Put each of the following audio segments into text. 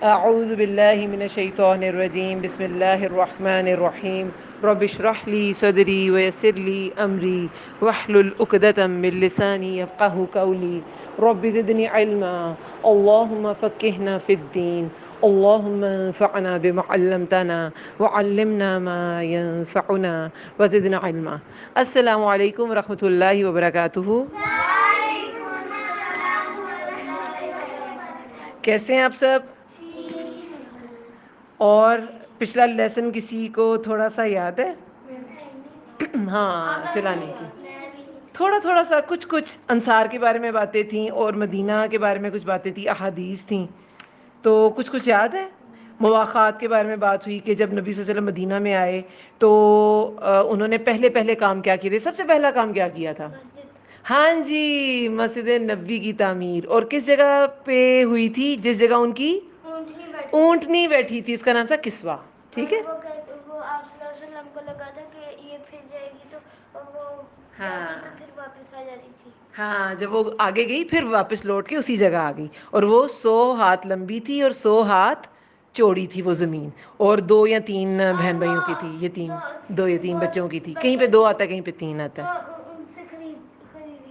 اعوذ باللہ من الشیطان الرجیم بسم اللہ الرحمن الرحیم رب اشرح لی صدری ویسر لی امری واحلل عقدۃ من لسانی یفقهوا قولی رب زدنی علما اللهم فقهنا في الدين اللهم انفعنا بما علمتنا وعلمنا ما ينفعنا وزدنا علما۔ السلام علیکم ورحمۃ اللہ وبرکاتہ۔ کیسے ہیں آپ سب؟ اور پچھلا لیسن کسی کو تھوڑا سا یاد ہے؟ ہاں، سلانے کی تھوڑا تھوڑا سا کچھ کچھ انصار کے بارے میں باتیں تھیں اور مدینہ کے بارے میں کچھ باتیں تھیں، احادیث تھیں، تو کچھ کچھ یاد ہے۔ مواخات کے بارے میں بات ہوئی کہ جب نبی صلی اللہ علیہ وسلم مدینہ میں آئے تو انہوں نے پہلے کام کیا کیے تھے؟ سب سے پہلا کام کیا کیا تھا؟ ہاں جی، مسجد نبوی کی تعمیر۔ اور کس جگہ پہ ہوئی تھی؟ جس جگہ ان کی اونٹنی بیٹھی تھی، اس کا نام تھا کسوہ، ٹھیک ہے۔ وہ آپ صلی اللہ علیہ وسلم کو لگا تھا کہ یہ پھر جائے گی تو وہ جاتی تو پھر واپس آ جاتی تھی۔ ہاں، جب وہ آگے گئی پھر واپس لوٹ کے اسی جگہ آ گئی، اور وہ 100 ہاتھ لمبی تھی اور 100 ہاتھ چوڑی تھی وہ زمین، اور 2 یا 3 بہن بھائیوں کی تھی، یتیم 2 یا 3 بچوں کی تھی، کہیں پہ 2 آتا ہے کہیں پہ 3 آتا ہے۔ ان سے خریدی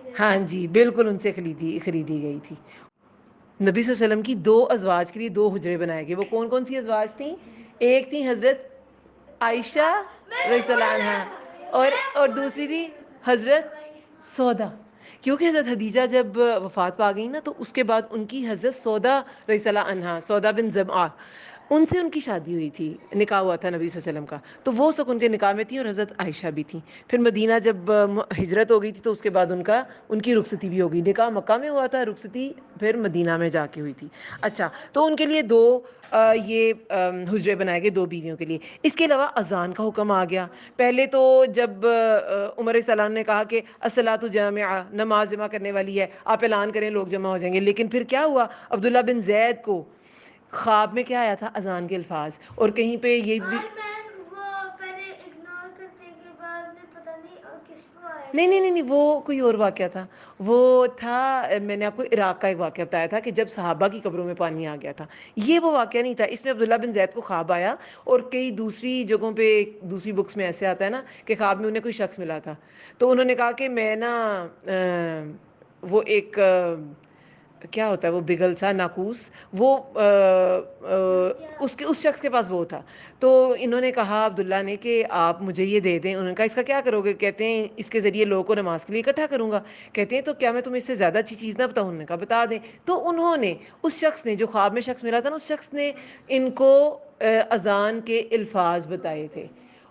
گئی۔ ہاں جی بالکل، ان سے خریدی گئی تھی۔ نبی صلی اللہ علیہ وسلم کی 2 ازواج کے لیے 2 حجرے بنائے گئے۔ وہ کون کون سی ازواج تھیں؟ ایک تھی حضرت عائشہ رضی اللہ عنہا، اور دوسری تھی حضرت سودا، کیونکہ حضرت حدیجہ جب وفات پا گئی نا تو اس کے بعد ان کی حضرت سودا رضی اللہ عنہا، سودا بن زمعہ، ان سے ان کی شادی ہوئی تھی، نکاح ہوا تھا نبی صلی اللہ علیہ وسلم کا، تو وہ سب ان کے نکاح میں تھیں، اور حضرت عائشہ بھی تھیں۔ پھر مدینہ جب ہجرت ہو گئی تھی تو اس کے بعد ان کی رخصتی بھی ہو گئی، نکاح مکہ میں ہوا تھا، رخصتی پھر مدینہ میں جا کے ہوئی تھی۔ اچھا، تو ان کے لیے 2 یہ حجرے بنائے گئے 2 بیویوں کے لیے۔ اس کے علاوہ اذان کا حکم آ گیا۔ پہلے تو جب عمر علیہ السلام نے کہا کہ الصلاۃ جامعہ، نماز جمع کرنے والی ہے، آپ اعلان کریں لوگ جمع ہو جائیں گے، لیکن پھر کیا ہوا؟ عبداللہ بن زید کو خواب میں کیا آیا تھا؟ اذان کے الفاظ، اور کہیں پہ یہ بھی نہیں، وہ کوئی اور واقعہ تھا۔ وہ تھا، میں نے آپ کو عراق کا ایک واقعہ بتایا تھا کہ جب صحابہ کی قبروں میں پانی آ گیا تھا، یہ وہ واقعہ نہیں تھا۔ اس میں عبداللہ بن زید کو خواب آیا، اور کئی دوسری جگہوں پہ دوسری بکس میں ایسے آتا ہے نا کہ خواب میں انہیں کوئی شخص ملا تھا، تو انہوں نے کہا کہ میں نا وہ ایک کیا ہوتا ہے وہ بگل سا ناقوس، وہ اس شخص کے پاس وہ تھا، تو انہوں نے کہا عبداللہ نے کہ آپ مجھے یہ دے دیں۔ انہوں نے کہا اس کا کیا کرو گے؟ کہتے ہیں اس کے ذریعے لوگوں کو نماز کے لیے اکٹھا کروں گا۔ کہتے ہیں تو کیا میں تمہیں اس سے زیادہ اچھی چیز نہ بتاؤں؟ انہوں نے کہا بتا دیں۔ تو انہوں نے اس شخص نے، جو خواب میں شخص ملا تھا نا، اس شخص نے ان کو اذان کے الفاظ بتائے تھے،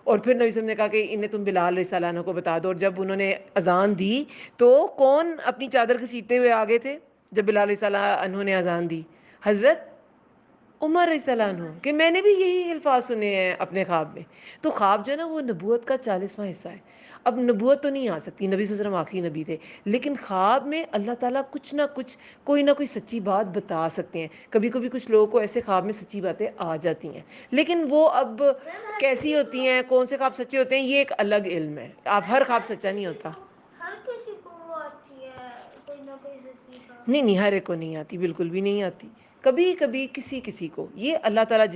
اور پھر نبی صلی اللہ علیہ وسلم نے کہا کہ انہیں تم بلال رضی اللہ عنہ کو بتا دو۔ اور جب انہوں نے اذان دی تو کون اپنی چادر گھسیٹتے ہوئے آگے تھے جب بلال رضی اللہ عنہ نے اذان دی؟ حضرت عمر رضی اللہ عنہ، کہ میں نے بھی یہی الفاظ سنے ہیں اپنے خواب میں۔ تو خواب جو ہے نا وہ نبوت کا 40واں حصہ ہے۔ اب نبوت تو نہیں آ سکتی، نبی صلی اللہ علیہ وسلم آخری نبی تھے، لیکن خواب میں اللہ تعالیٰ کچھ نہ کچھ، کوئی نہ کوئی سچی بات بتا سکتے ہیں۔ کبھی کبھی کچھ لوگوں کو ایسے خواب میں سچی باتیں آ جاتی ہیں، لیکن وہ اب کیسی ہوتی ہیں، کون سے خواب سچے ہوتے ہیں، یہ ایک الگ علم ہے۔ آپ ہر خواب سچا نہیں ہوتا۔ ہر کسی کو وہ آتی ہے کوئی نہ کوئی سچی بات۔ نہیں، ہر ایک کو نہیں آتی، بالکل بھی نہیں آتی، کبھی کبھی کسی کو۔ یہ اللہ تعالیٰ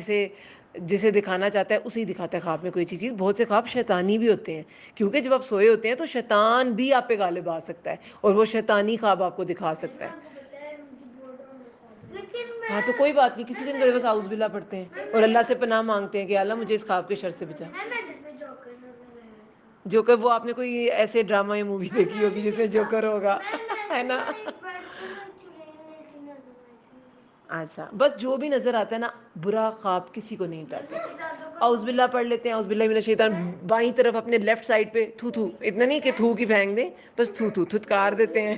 جسے دکھانا چاہتا ہے اسے ہی دکھاتا ہے خواب میں کوئی چیز۔ بہت سے خواب شیطانی بھی ہوتے ہیں، کیونکہ جب آپ سوئے ہوتے ہیں تو شیطان بھی آپ پہ غالب آ سکتا ہے، اور وہ شیطانی خواب آپ کو دکھا سکتا ہے۔ ہاں تو کوئی بات نہیں، کسی دن بس اعوذ باللہ پڑھتے ہیں اور اللہ سے پناہ مانگتے ہیں کہ اللہ مجھے اس خواب کے شر سے بچا۔ جوکر، وہ آپ نے کوئی ایسے ڈرامہ یا مووی دیکھی ہوگی جس میں جوکر ہوگا، ہے نا؟ اچھا، بس جو بھی نظر آتا ہے نا، برا خواب کسی کو نہیں ڈالتے۔ اعوذ باللہ پڑھ لیتے ہیں، اعوذ باللہ من الشیطان، بائیں طرف اپنے لیفٹ سائڈ پہ تھو تھو، اتنا نہیں کہ تھو کی پھینک دیں، بس تھو تھو تھتکار دیتے ہیں،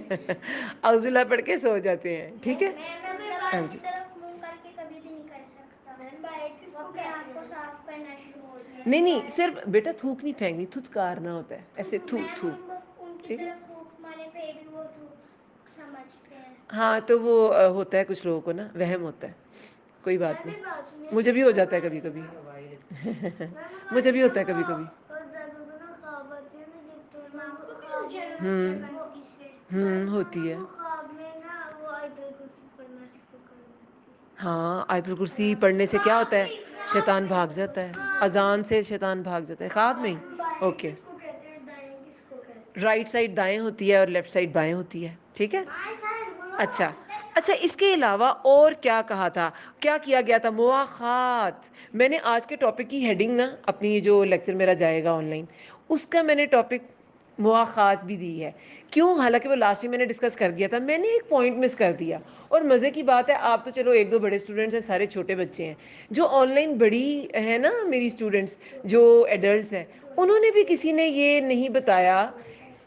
اعوذ باللہ پڑھ کے سو جاتے ہیں، ٹھیک ہے؟ ہاں جی۔ نہیں، صرف بیٹا تھوک نہیں پھینکنی، تھتکارنا ہوتا ہے، ایسے تھو تھو، ٹھیک ہے؟ ہاں تو وہ ہوتا ہے کچھ لوگوں کو نا وہم ہوتا ہے، کوئی بات نہیں، مجھے بھی ہو جاتا ہے کبھی کبھی، مجھے بھی ہوتا ہے کبھی کبھی۔ ہوتی ہے۔ ہاں آیت الکرسی پڑھنے سے کیا ہوتا ہے؟ شیطان بھاگ جاتا ہے، اذان سے شیطان بھاگ جاتا ہے خواب میں ہی. اوکے، رائٹ سائڈ دائیں ہوتی ہے اور لیفٹ سائڈ بائیں ہوتی ہے، ٹھیک ہے. اچھا اچھا، اس کے علاوہ اور کیا کہا تھا، کیا کیا گیا تھا؟ مواخات. میں نے آج کے ٹاپک کی ہیڈنگ نا، اپنی جو لیکچر میرا جائے گا آن لائن، اس کا میں نے ٹاپک مواخات بھی دی ہے. کیوں؟ حالانکہ وہ لاسٹ میں نے ڈسکس کر دیا تھا، میں نے ایک پوائنٹ مس کر دیا. اور مزے کی بات ہے، آپ تو چلو ایک دو بڑے اسٹوڈنٹس ہیں، سارے چھوٹے بچے ہیں. جو آن لائن بڑی ہے نا میری اسٹوڈنٹس، جو ایڈلٹس ہیں، انہوں نے بھی کسی نے یہ نہیں بتایا،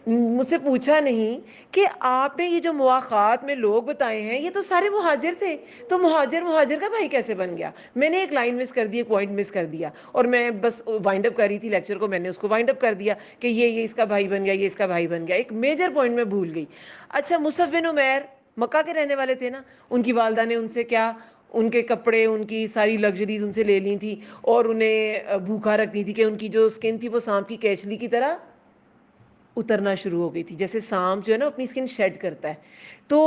مجھ سے پوچھا نہیں کہ آپ نے یہ جو مواخات میں لوگ بتائے ہیں یہ تو سارے مہاجر تھے، تو مہاجر کا بھائی کیسے بن گیا؟ میں نے ایک لائن مس کر دی، ایک پوائنٹ مس کر دیا، اور میں بس وائنڈ اپ کر رہی تھی لیکچر کو، میں نے اس کو وائنڈ اپ کر دیا کہ یہ اس کا بھائی بن گیا، یہ اس کا بھائی بن گیا. ایک میجر پوائنٹ میں بھول گئی. اچھا، مصعب بن عمیر مکہ کے رہنے والے تھے نا، ان کی والدہ نے ان سے کیا، ان کے کپڑے، ان کی ساری لگژریز ان سے لے لی تھی، اور انہیں بھوکا رکھتی تھی کہ ان کی جو اسکن تھی وہ سانپ کی کیچلی کی طرح اترنا شروع ہو گئی تھی، جیسے سانپ جو ہے نا اپنی اسکن شیڈ کرتا ہے. تو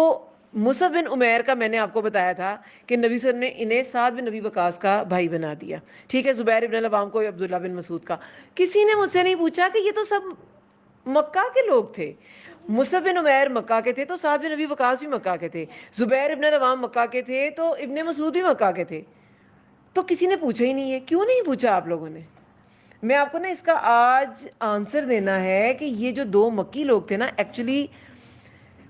مصعب بن عمیر کا میں نے آپ کو بتایا تھا کہ نبی صلی اللہ علیہ وسلم نے انہیں سعد بن نبی وقاص کا بھائی بنا دیا، ٹھیک ہے. زبیر بن العوام کو عبداللہ بن مسعود کا. کسی نے مجھ سے نہیں پوچھا کہ یہ تو سب مکہ کے لوگ تھے. مصعب بن عمیر مکہ کے تھے تو سعد بن نبی وقاص بھی مکہ کے تھے، زبیر ابن العوام مکہ کے تھے تو ابن مسعود بھی مکہ کے تھے. تو کسی نے پوچھا ہی نہیں ہے. کیوں نہیں پوچھا آپ لوگوں نے؟ میں آپ کو نا اس کا آج آنسر دینا ہے کہ یہ جو دو مکی لوگ تھے نا، ایکچولی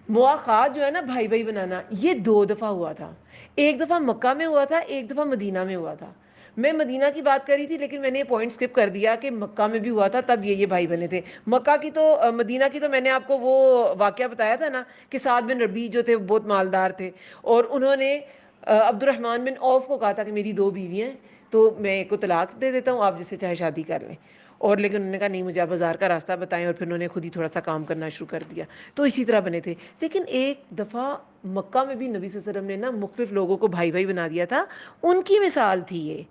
مواخات جو ہے نا، بھائی بھائی بنانا، یہ 2 دفعہ ہوا تھا. ایک دفعہ مکہ میں ہوا تھا، ایک دفعہ مدینہ میں ہوا تھا. میں مدینہ کی بات کر رہی تھی لیکن میں نے یہ پوائنٹ اسکپ کر دیا کہ مکہ میں بھی ہوا تھا، تب یہ بھائی بنے تھے. مکہ کی تو مدینہ کی تو میں نے آپ کو وہ واقعہ بتایا تھا نا کہ سعد بن ربیع جو تھے وہ بہت مالدار تھے، اور انہوں نے عبد الرحمن بن عوف کو کہا تھا کہ میری 2 بیویاں ہیں تو میں ایک کو طلاق دے دیتا ہوں، آپ جس سے چاہے شادی کر لیں. اور لیکن انہوں نے کہا نہیں، مجھے آپ بازار کا راستہ بتائیں، اور پھر انہوں نے خود ہی تھوڑا سا کام کرنا شروع کر دیا. تو اسی طرح بنے تھے. لیکن ایک دفعہ مکہ میں بھی نبی صلی اللہ علیہ وسلم نے نا مختلف لوگوں کو بھائی بھائی بنا دیا تھا. ان کی مثال تھی یہ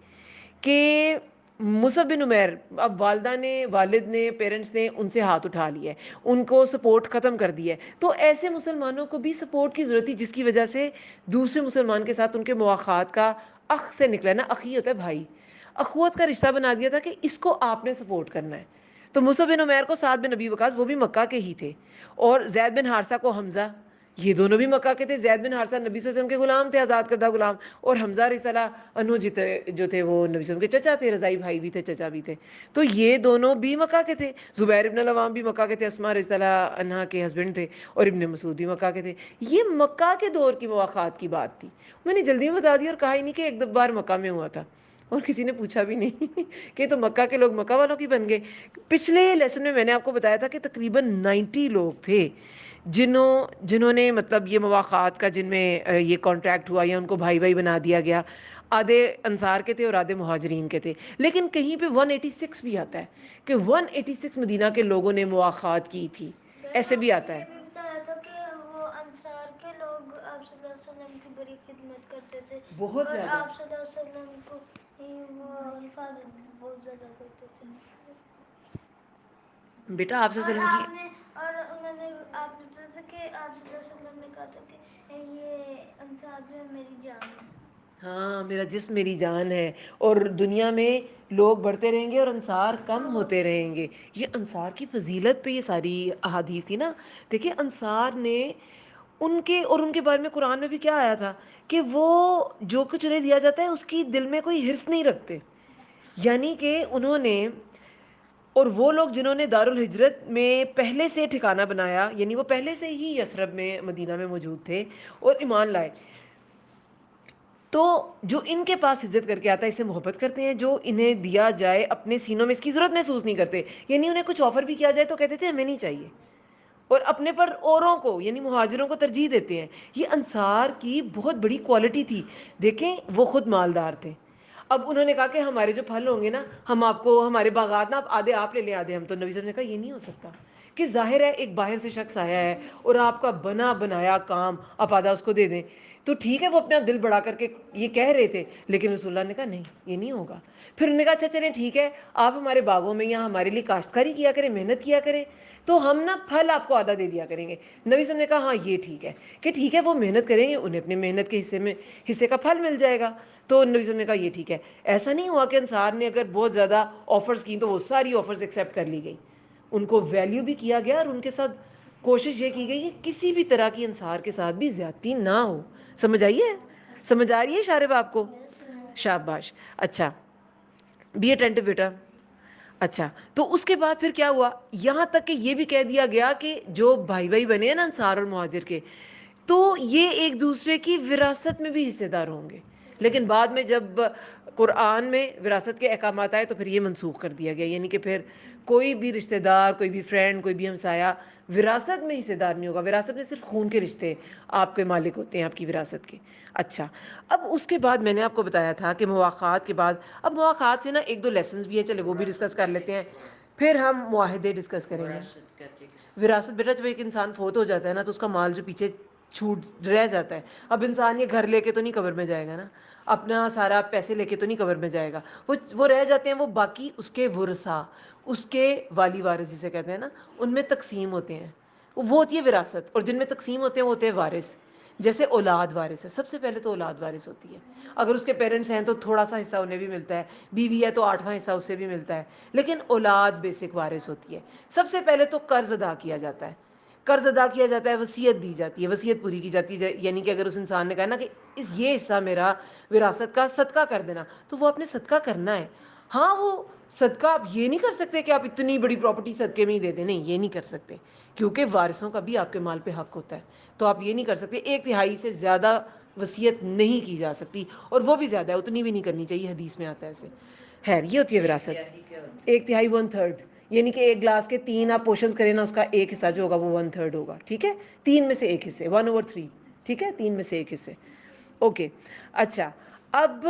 کہ مصعب بن عمیر، اب والد نے پیرنٹس نے ان سے ہاتھ اٹھا لیا ہے، ان کو سپورٹ ختم کر دیا ہے. تو ایسے مسلمانوں کو بھی سپورٹ کی ضرورت تھی، جس کی وجہ سے دوسرے مسلمان کے ساتھ ان کے مواخات کا، اخ سے نکلا نا، اخی ہوتا ہے بھائی، اخوت کا رشتہ بنا دیا تھا کہ اس کو آپ نے سپورٹ کرنا ہے. تو مصعب بن عمیر کو سعد بن نبی وقاص، وہ بھی مکہ کے ہی تھے، اور زید بن حارثہ کو حمزہ، یہ دونوں بھی مکہ کے تھے. زید بن حارثہ نبی صلی اللہ علیہ وسلم کے غلام تھے، آزاد کردہ غلام، اور حمزہ رضی اللہ عنہ جو تھے وہ نبی صلی اللہ علیہ وسلم کے چچا تھے، رضائی بھائی بھی تھے، چچا بھی تھے. تو یہ دونوں بھی مکہ کے تھے. زبیر ابن العوام بھی مکہ کے تھے، اسماء رضی اللہ عنہا کے ہسبینڈ تھے، اور ابن مسعود بھی مکہ کے تھے. یہ مکہ کے دور کی مواخات کی بات تھی. میں نے جلدی میں بتا دی اور کہا ہی نہیں کہ ایک بار مکہ میں ہوا تھا، اور کسی نے پوچھا بھی نہیں کہ تو مکہ کے لوگ مکہ والوں کی بن گئے. پچھلے لیسن میں نے آپ کو بتایا تھا کہ تقریباً 90 لوگ تھے جنہوں نے مطلب یہ مواخات کا، جن میں یہ کانٹریکٹ ہوا یا ان کو بھائی بھائی بنا دیا گیا. آدھے انصار کے تھے اور آدھے مہاجرین کے تھے. لیکن کہیں پہ 186 بھی آتا ہے کہ 186 مدینہ کے لوگوں نے مواخات کی تھی، ایسے بھی آتا ہے. بتایا تھا کہ وہ انصار کے لوگ آپ صلی اللہ علیہ وسلم کی بڑی خدمت کرتے تھے، بہت اور زیادہ. آپ صلی اللہ علیہ وسلم کو وہ حفاظت بہت زیادہ کرتے تھے. بیٹا آپ سے اور وسلم کی، آپ نے اور انہوں نے آپ نے بتایا تھا کہ آپ صلی اللہ علیہ وسلم نے کہا تھا کہ یہ انصار جو ہے میری جان ہے. ہاں میرا جسم میری جان ہے، اور دنیا میں لوگ بڑھتے رہیں گے اور انصار کم ہوتے رہیں گے. یہ انصار کی فضیلت پہ یہ ساری احادیث تھی نا. دیکھیں انصار نے ان کے بارے میں قرآن میں بھی کیا آیا تھا کہ وہ جو کچھ انہیں دیا جاتا ہے اس کی دل میں کوئی حرص نہیں رکھتے. یعنی کہ انہوں نے، اور وہ لوگ جنہوں نے دارالہجرت میں پہلے سے ٹھکانہ بنایا، یعنی وہ پہلے سے ہی یثرب میں، مدینہ میں موجود تھے اور ایمان لائے، تو جو ان کے پاس ہجرت کر کے آتا ہے اس سے محبت کرتے ہیں. جو انہیں دیا جائے اپنے سینوں میں اس کی ضرورت محسوس نہیں کرتے. یعنی انہیں کچھ آفر بھی کیا جائے تو کہتے تھے ہمیں نہیں چاہیے، اور اپنے پر اوروں کو یعنی مہاجروں کو ترجیح دیتے ہیں. یہ انصار کی بہت بڑی کوالٹی تھی. دیکھیں وہ خود مالدار تھے. اب انہوں نے کہا کہ ہمارے جو پھل ہوں گے نا، ہم آپ کو ہمارے باغات نا آدھے آپ لے لیں، آدھے ہم. تو نبی صلی اللہ علیہ وسلم نے کہا یہ نہیں ہو سکتا، کہ ظاہر ہے ایک باہر سے شخص آیا ہے اور آپ کا بنا بنایا کام آپ آدھا اس کو دے دیں تو ٹھیک ہے، وہ اپنا دل بڑھا کر کے یہ کہہ رہے تھے، لیکن رسول اللہ نے کہا نہیں یہ نہیں ہوگا. پھر انہوں نے کہا اچھا چلیں ٹھیک ہے، آپ ہمارے باغوں میں یا ہمارے لیے کاشتکاری کیا کریں، محنت کیا کریں، تو ہم نا پھل آپ کو آدھا دے دیا کریں گے. نبی صلی اللہ علیہ وسلم نے کہا ہاں یہ ٹھیک ہے، کہ ٹھیک ہے وہ محنت کریں گے، انہیں اپنے محنت کے حصے کا پھل مل جائے گا. تو نبی صلی اللہ علیہ وسلم نے کہا یہ ٹھیک ہے. ایسا نہیں ہوا کہ انصار نے اگر بہت زیادہ آفرز کی تو وہ ساری آفرز ایکسیپٹ کر لی گئی، ان کو ویلیو بھی کیا گیا اور ان کے ساتھ کوشش یہ کی گئی کہ کسی بھی طرح کی انصار کے ساتھ بھی زیادتی نہ ہو. سمجھ آئیے؟ سمجھ آ رہی ہے شارب آپ کو؟ شاباش. اچھا بی اٹینٹو بیٹا. اچھا تو اس کے بعد پھر کیا ہوا، یہاں تک کہ یہ بھی کہہ دیا گیا کہ جو بھائی بھائی بنے ہیں نا انصار اور مہاجر کے، تو یہ ایک دوسرے کی وراثت میں بھی حصے دار ہوں گے. لیکن بعد میں جب قرآن میں وراثت کے احکامات آئے تو پھر یہ منسوخ کر دیا گیا، یعنی کہ پھر کوئی بھی رشتہ دار، کوئی بھی فرینڈ، کوئی بھی ہمسایہ وراثت میں حصے دار نہیں ہوگا. وراثت میں صرف خون کے رشتے آپ کے مالک ہوتے ہیں، آپ کی وراثت کے. اچھا اب اس کے بعد میں نے آپ کو بتایا تھا کہ مواخات کے بعد، اب مواخات سے نا ایک دو لیسنز بھی ہیں، چلے وہ بھی ڈسکس کر لیتے ہیں، پھر ہم معاہدے ڈسکس کریں گے. وراثت بیٹا جب ایک انسان فوت ہو جاتا ہے نا تو اس کا مال جو پیچھے چھوٹ رہ جاتا ہے، اب انسان یہ گھر لے کے تو نہیں قبر میں جائے گا نا، اپنا سارا پیسے لے کے تو نہیں قبر میں جائے گا، وہ رہ جاتے ہیں، وہ باقی اس کے ورثاء، اس کے والی وارث جسے کہتے ہیں نا، ان میں تقسیم ہوتے ہیں. وہ ہوتی ہے وراثت، اور جن میں تقسیم ہوتے ہیں وہ ہوتے ہیں وارث. جیسے اولاد وارث ہے، سب سے پہلے تو اولاد وارث ہوتی ہے. اگر اس کے پیرنٹس ہیں تو تھوڑا سا حصہ انہیں بھی ملتا ہے، بیوی ہے تو 8واں حصہ اسے بھی ملتا ہے، لیکن اولاد بیسک وارث ہوتی ہے. سب سے پہلے تو قرض ادا کیا جاتا ہے، قرض ادا کیا جاتا ہے، وصیت دی جاتی ہے، وصیت پوری کی جاتی ہے. یعنی کہ اگر اس انسان نے کہا نا کہ یہ حصہ میرا وراثت کا صدقہ کر دینا، تو وہ آپ نے صدقہ کرنا ہے. ہاں وہ صدقہ آپ یہ نہیں کر سکتے کہ آپ اتنی بڑی پراپرٹی صدقے میں ہی دے دیں، نہیں یہ نہیں کر سکتے، کیونکہ وارثوں کا بھی آپ کے مال پہ حق ہوتا ہے. تو آپ یہ نہیں کر سکتے، 1/3 سے زیادہ وصیت نہیں کی جا سکتی، اور وہ بھی زیادہ ہے، اتنی بھی نہیں کرنی چاہیے، حدیث میں آتا ہے ایسے. خیر یہ ہوتی ہے وراثت. 1/3 1/3، یعنی کہ ایک گلاس کے 3 آپ پورشنز کریں نا، اس کا ایک حصہ جو ہوگا وہ 1/3 ہوگا. ٹھیک ہے، 3 میں سے ایک حصے، 1/3. ٹھیک ہے، 3 میں سے ایک حصے. اوکے. اچھا اب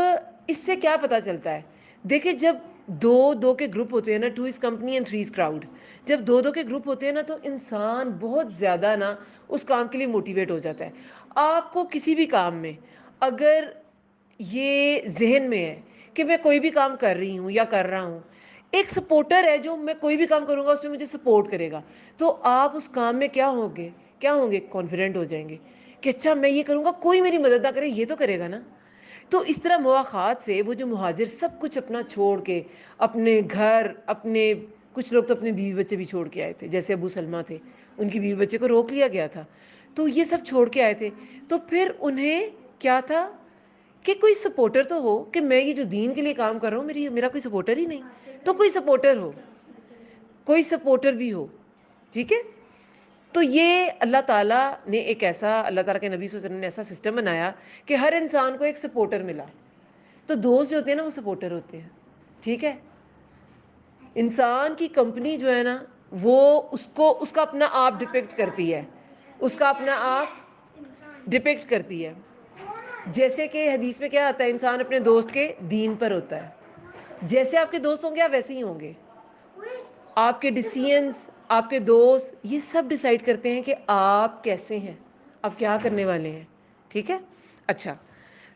اس سے کیا پتہ چلتا ہے؟ دیکھیں جب دو کے گروپ ہوتے ہیں نا، 2 is company and 3 is crowd. جب دو کے گروپ ہوتے ہیں نا تو انسان بہت زیادہ نا اس کام کے لیے موٹیویٹ ہو جاتا ہے. آپ کو کسی بھی کام میں اگر یہ ذہن میں ہے کہ میں کوئی بھی کام کر رہی ہوں یا کر رہا ہوں، ایک سپورٹر ہے جو میں کوئی بھی کام کروں گا اس میں مجھے سپورٹ کرے گا، تو آپ اس کام میں کیا ہوں گے کانفیڈنٹ ہو جائیں گے کہ اچھا میں یہ کروں گا، کوئی میری مدد نہ کرے یہ تو کرے گا نا. تو اس طرح مواخات سے وہ جو مہاجر سب کچھ اپنا چھوڑ کے، اپنے گھر، اپنے کچھ لوگ تو اپنے بیوی بچے بھی چھوڑ کے آئے تھے، جیسے ابو سلمہ تھے، ان کی بیوی بچے کو روک لیا گیا تھا، تو یہ سب چھوڑ کے آئے تھے. تو پھر انہیں کیا تھا کہ کوئی سپورٹر تو ہو، کہ میں یہ جو دین کے لیے کام کر رہا ہوں میرا کوئی سپورٹر ہی نہیں، تو کوئی سپورٹر ہو، کوئی سپورٹر بھی ہو. ٹھیک ہے، تو یہ اللہ تعالیٰ نے ایک ایسا، اللہ تعالیٰ کے نبی صلی اللہ علیہ وسلم نے ایسا سسٹم بنایا کہ ہر انسان کو ایک سپورٹر ملا. تو دوست جو ہوتے ہیں نا وہ سپورٹر ہوتے ہیں. ٹھیک ہے، انسان کی کمپنی جو ہے نا وہ اس کا اپنا آپ ڈپکٹ کرتی ہے، اس کا اپنا آپ ڈپکٹ کرتی ہے. جیسے کہ حدیث میں کیا آتا ہے، انسان اپنے دوست کے دین پر ہوتا ہے. جیسے آپ کے دوست ہوں گے آپ ویسے ہی ہوں گے. آپ کے ڈیسیژنز، آپ کے دوست، یہ سب ڈیسائیڈ کرتے ہیں کہ آپ کیسے ہیں، آپ کیا کرنے والے ہیں. ٹھیک ہے. اچھا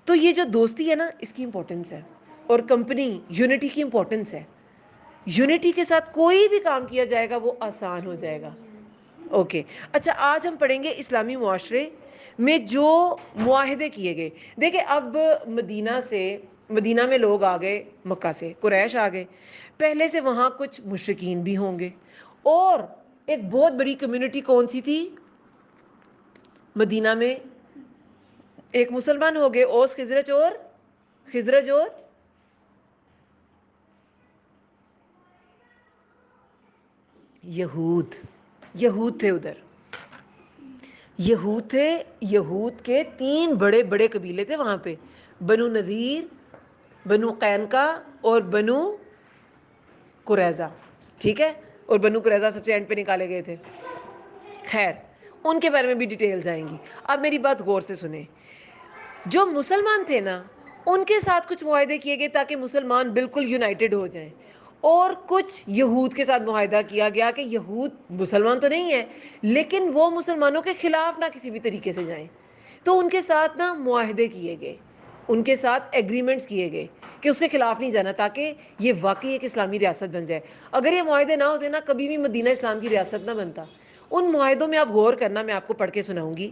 تو یہ جو دوستی ہے نا اس کی امپورٹنس ہے، اور کمپنی یونٹی کی امپورٹنس ہے. یونٹی کے ساتھ کوئی بھی کام کیا جائے گا وہ آسان ہو جائے گا. اوکے. اچھا آج ہم پڑھیں گے اسلامی معاشرے میں جو معاہدے کیے گئے. دیکھیں اب مدینہ میں لوگ آ گئے، مکہ سے قریش آ گئے، پہلے سے وہاں کچھ مشرکین بھی ہوں گے، اور ایک بہت بڑی کمیونٹی کون سی تھی مدینہ میں؟ ایک مسلمان ہو گئے، اوس خزرج اور یہود تھے. ادھر یہود تھے. یہود کے 3 بڑے بڑے قبیلے تھے وہاں پہ، بنو نذیر، بنو قینقاع اور بنو قریظہ. ٹھیک ہے، اور بنو قریظہ سب سے اینڈ پہ نکالے گئے تھے. خیر ان کے بارے میں بھی ڈیٹیلز آئیں گی. اب میری بات غور سے سنیں. جو مسلمان تھے نا ان کے ساتھ کچھ معاہدے کیے گئے تاکہ مسلمان بالکل یونائٹڈ ہو جائیں، اور کچھ یہود کے ساتھ معاہدہ کیا گیا کہ یہود مسلمان تو نہیں ہیں لیکن وہ مسلمانوں کے خلاف نہ کسی بھی طریقے سے جائیں، تو ان کے ساتھ نہ معاہدے کیے گئے، ان کے ساتھ ایگریمنٹس کیے گئے کہ اس کے خلاف نہیں جانا، تاکہ یہ واقعی ایک اسلامی ریاست بن جائے۔ اگر یہ معاہدے نہ ہوتے نا، کبھی بھی مدینہ اسلام کی ریاست نہ بنتا۔ ان معاہدوں میں آپ غور کرنا، میں آپ کو پڑھ کے سناؤں گی،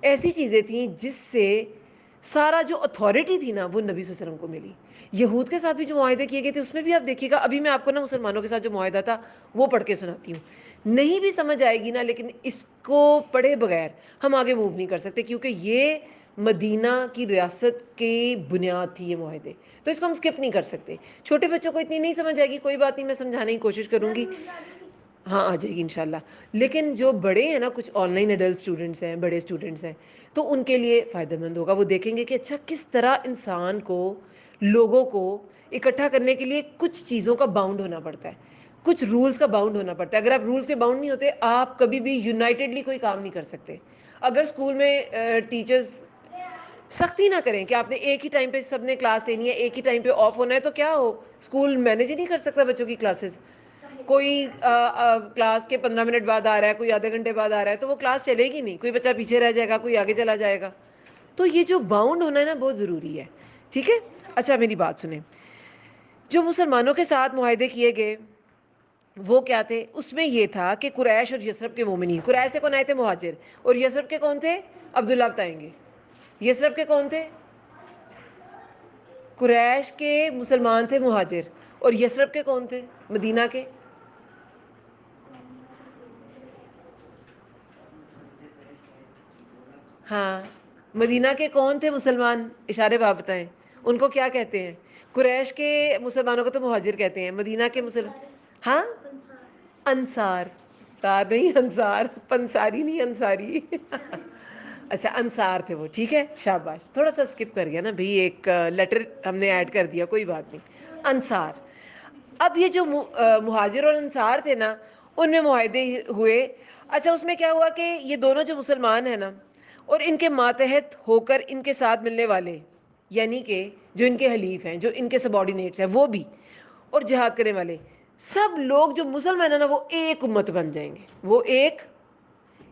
ایسی چیزیں تھیں جس سے سارا جو اتھارٹی تھی نا وہ نبی صلی اللہ علیہ وسلم کو ملی۔ یہود کے ساتھ بھی جو معاہدے کیے گئے تھے اس میں بھی آپ دیکھیے گا، ابھی میں آپ کو نا مسلمانوں کے ساتھ جو معاہدہ تھا وہ پڑھ کے سناتی ہوں، نہیں بھی سمجھ آئے گی نا، لیکن اس کو پڑھے بغیر ہم آگے موو نہیں کر سکتے، کیونکہ یہ مدینہ کی ریاست کی بنیاد تھی یہ معاہدے، تو اس کو ہم اسکپ نہیں کر سکتے۔ چھوٹے بچوں کو اتنی نہیں سمجھ آئے گی، کوئی بات نہیں، میں سمجھانے کی کوشش کروں گی، ہاں آ جائے گی انشاءاللہ۔ لیکن جو بڑے ہیں نا، کچھ آن لائن ایڈلٹ اسٹوڈنٹس ہیں، بڑے اسٹوڈنٹس ہیں، تو ان کے لیے فائدہ مند ہوگا، وہ دیکھیں گے کہ اچھا کس طرح انسان کو، لوگوں کو اکٹھا کرنے کے لیے کچھ چیزوں کا باؤنڈ ہونا پڑتا ہے، کچھ رولز کا باؤنڈ ہونا پڑتا ہے۔ اگر آپ رولز کے باؤنڈ نہیں ہوتے، آپ کبھی بھی یونائٹڈلی کوئی کام نہیں کر سکتے۔ اگر اسکول میں ٹیچرز سختی نہ کریں کہ آپ نے ایک ہی ٹائم پہ سب نے کلاس لینی ہے، ایک ہی ٹائم پہ آف ہونا ہے، تو کیا ہو، اسکول مینیج ہی نہیں کر سکتا بچوں کی کلاسز۔ کوئی کلاس کے 15 منٹ بعد آ رہا ہے، کوئی آدھے گھنٹے بعد آ رہا ہے، تو وہ کلاس چلے گی نہیں، کوئی بچہ پیچھے رہ جائے گا، کوئی آگے چلا جائے گا۔ تو یہ جو باؤنڈ ہونا ہے نا بہت ضروری ہے، ٹھیک ہے۔ اچھا میری بات سنیں، جو مسلمانوں کے ساتھ معاہدے کیے گئے وہ کیا تھے؟ اس میں یہ تھا کہ قریش اور یثرب کے مومنین، قریش سے کون آئے تھے؟ مہاجر، اور یثرب کے کون تھے؟ عبداللہ بتائیں گے۔ یثرب کے کون تھے؟ قریش کے مسلمان تھے مہاجر، اور یثرب کے کون تھے؟ مدینہ کے؟ ہاں، مدینہ کے کون تھے مسلمان؟ اشارے باب بتائیں، ان کو کیا کہتے ہیں؟ قریش کے مسلمانوں کو تو مہاجر کہتے ہیں، مدینہ کے ہاں انصار، سار نہیں انصار، پنساری نہیں انصاری اچھا انصار تھے وہ، ٹھیک ہے، شاباش، تھوڑا سا اسکپ کر گیا نا بھئی، ایک لیٹر ہم نے ایڈ کر دیا، کوئی بات نہیں، انصار۔ اب یہ جو مہاجر اور انصار تھے نا، ان میں معاہدے ہوئے۔ اچھا اس میں کیا ہوا کہ یہ دونوں جو مسلمان ہیں نا، اور ان کے ماتحت ہو کر ان کے ساتھ ملنے والے، یعنی کہ جو ان کے حلیف ہیں، جو ان کے سبارڈینیٹس ہیں وہ بھی، اور جہاد کرنے والے، سب لوگ جو مسلمان ہیں نا وہ ایک امت بن جائیں گے، وہ ایک،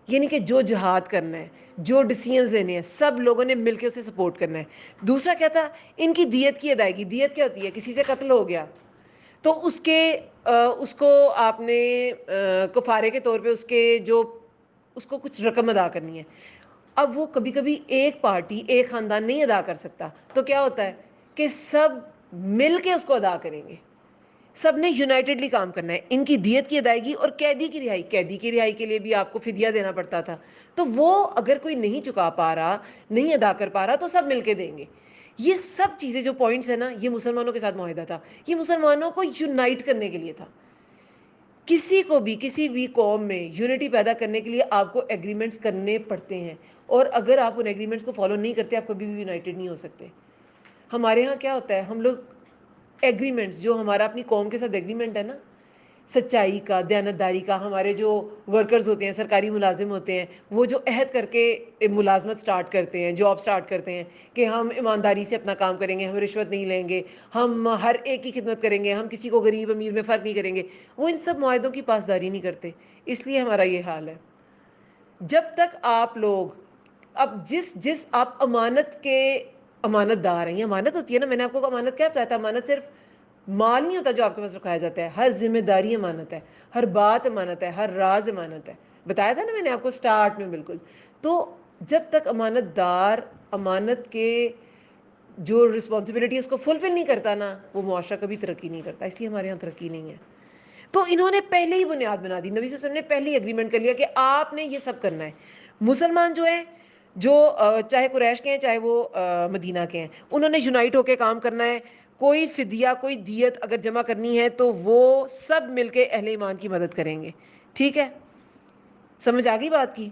یعنی کہ جو جہاد کرنا ہے، جو ڈیسیژنز لینے ہیں، سب لوگوں نے مل کے اسے سپورٹ کرنا ہے۔ دوسرا کیا تھا؟ ان کی دیت کی ادائیگی۔ دیت کیا ہوتی ہے؟ کسی سے قتل ہو گیا تو اس کو آپ نے کفارے کے طور پہ اس کو کچھ رقم ادا کرنی ہے۔ اب وہ کبھی کبھی ایک پارٹی، ایک خاندان نہیں ادا کر سکتا، تو کیا ہوتا ہے کہ سب مل کے اس کو ادا کریں گے، سب نے یونائٹڈلی کام کرنا ہے۔ ان کی دیت کی ادائیگی اور قیدی کی رہائی، قیدی کی رہائی کے لیے بھی آپ کو فدیہ دینا پڑتا تھا، تو وہ اگر کوئی نہیں چکا پا رہا، نہیں ادا کر پا رہا، تو سب مل کے دیں گے۔ یہ سب چیزیں جو پوائنٹس ہیں نا، یہ مسلمانوں کے ساتھ معاہدہ تھا، یہ مسلمانوں کو یونائٹ کرنے کے لیے تھا۔ کسی کو بھی، کسی بھی قوم میں یونٹی پیدا کرنے کے لیے آپ کو ایگریمنٹس کرنے پڑتے ہیں، اور اگر آپ ان ایگریمنٹس کو فالو نہیں کرتے، آپ کبھی بھی یونائٹڈ نہیں ہو سکتے۔ ہمارے ہاں کیا ہوتا ہے، ہم لوگ ایگریمنٹس، جو ہمارا اپنی قوم کے ساتھ ایگریمنٹ ہے نا، سچائی کا، دیانتداری کا، ہمارے جو ورکرز ہوتے ہیں، سرکاری ملازم ہوتے ہیں، وہ جو عہد کر کے ملازمت سٹارٹ کرتے ہیں، جاب سٹارٹ کرتے ہیں کہ ہم ایمانداری سے اپنا کام کریں گے، ہم رشوت نہیں لیں گے، ہم ہر ایک کی خدمت کریں گے، ہم کسی کو غریب امیر میں فرق نہیں کریں گے، وہ ان سب معاہدوں کی پاسداری نہیں کرتے، اس لیے ہمارا یہ حال ہے۔ جب تک آپ لوگ، اب جس آپ امانت کے امانت دار ہیں، یہ امانت ہوتی ہے نا، میں نے آپ کو امانت کیا بتایا تھا، امانت صرف مال نہیں ہوتا جو آپ کے پاس رکھایا جاتا ہے، ہر ذمہ داری امانت ہے، ہر بات امانت ہے، ہر راز امانت ہے، بتایا تھا نا میں نے آپ کو سٹارٹ میں بالکل۔ تو جب تک امانت دار امانت کے جو رسپانسبلٹی اس کو فلفل نہیں کرتا نا، وہ معاشرہ کبھی ترقی نہیں کرتا، اس لیے ہمارے یہاں ترقی نہیں ہے۔ تو انہوں نے پہلے ہی بنیاد بنا دی، نبی صلی اللہ علیہ وسلم نے پہلے ہی ایگریمنٹ کر لیا کہ آپ نے یہ سب کرنا ہے۔ مسلمان جو ہیں، جو چاہے قریش کے ہیں چاہے وہ مدینہ کے ہیں، انہوں نے یونائٹ ہو کے کام کرنا ہے۔ کوئی فدیہ، کوئی دیت اگر جمع کرنی ہے تو وہ سب مل کے اہل ایمان کی مدد کریں گے، ٹھیک ہے، سمجھ آ گئی بات کی؟